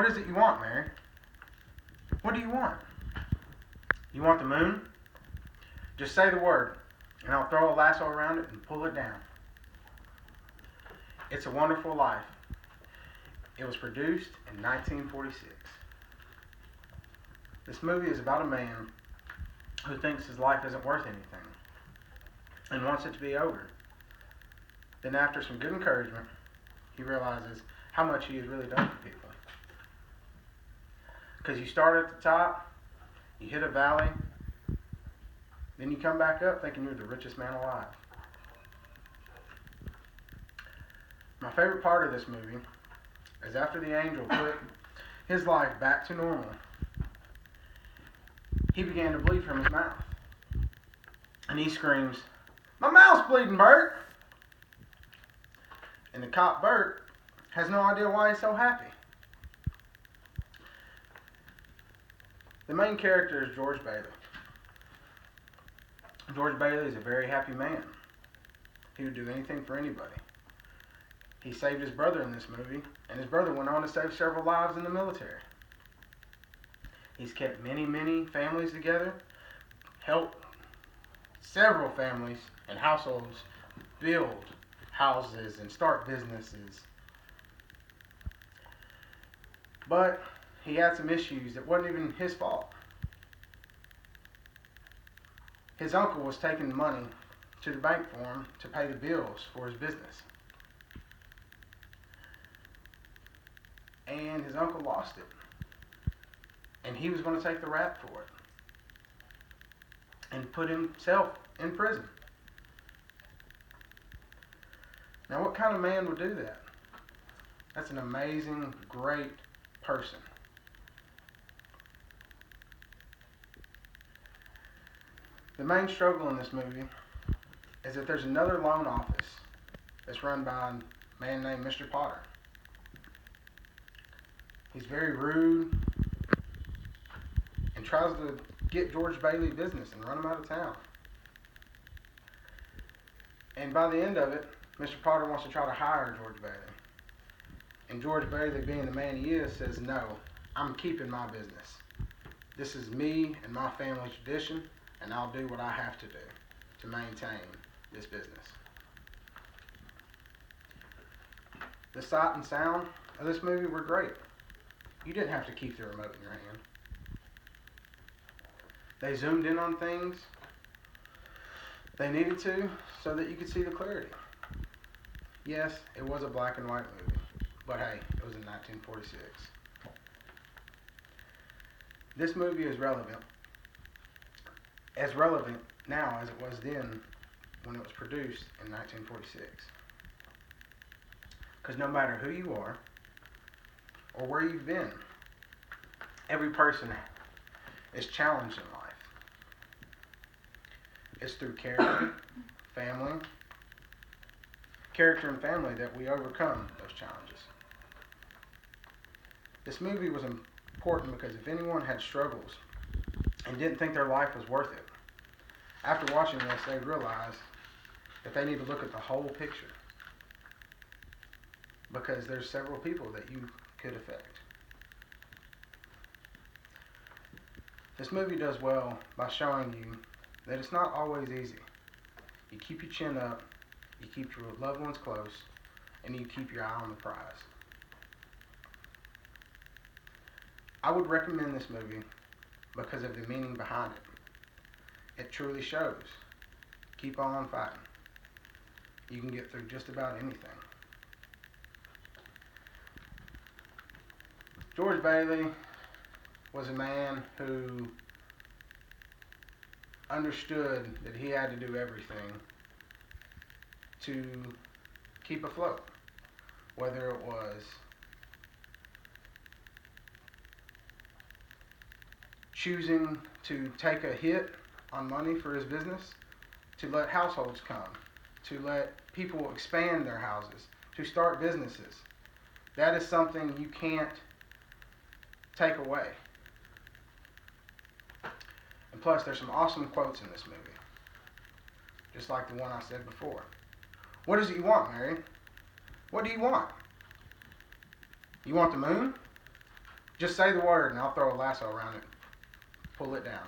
What is it you want, Mary? What do you want? You want the moon? Just say the word, and I'll throw a lasso around it and pull it down. It's a Wonderful Life. It was produced in 1946. This movie is about a man who thinks his life isn't worth anything and wants it to be over. Then after some good encouragement, he realizes how much he has really done for people. Because you start at the top, you hit a valley, then you come back up thinking you're the richest man alive. My favorite part of this movie is after the angel put his life back to normal, he began to bleed from his mouth. And he screams, "My mouth's bleeding, Bert!" And the cop, Bert, has no idea why he's so happy. The main character is George Bailey. George Bailey is a very happy man. He would do anything for anybody. He saved his brother in this movie, and his brother went on to save several lives in the military. He's kept many, many families together, helped several families and households build houses and start businesses. But he had some issues that wasn't even his fault. His uncle was taking money to the bank for him to pay the bills for his business. And his uncle lost it. And he was going to take the rap for it. And put himself in prison. Now, what kind of man would do that? That's an amazing, great person. The main struggle in this movie is that there's another loan office that's run by a man named Mr. Potter. He's very rude and tries to get George Bailey business and run him out of town. And by the end of it, Mr. Potter wants to try to hire George Bailey. And George Bailey, being the man he is, says, "No, I'm keeping my business. This is me and my family tradition, and I'll do what I have to do to maintain this business." The sight and sound of this movie were great. You didn't have to keep the remote in your hand. They zoomed in on things they needed to so that you could see the clarity. Yes, it was a black and white movie, but hey, it was in 1946. This movie is as relevant now as it was then when it was produced in 1946. Because no matter who you are or where you've been, every person is challenged in life. It's through character, and family that we overcome those challenges. This movie was important because if anyone had struggles and didn't think their life was worth it, after watching this, they realize that they need to look at the whole picture, because there's several people that you could affect. This movie does well by showing you that it's not always easy. You keep your chin up, you keep your loved ones close, and you keep your eye on the prize. I would recommend this movie because of the meaning behind it. It truly shows. Keep on fighting. You can get through just about anything. George Bailey was a man who understood that he had to do everything to keep afloat, whether it was choosing to take a hit on money for his business, to let households come, to let people expand their houses, to start businesses. That is something you can't take away. And plus, there's some awesome quotes in this movie, just like the one I said before. What is it you want, Mary? What do you want? You want the moon? Just say the word and I'll throw a lasso around it. Pull it down.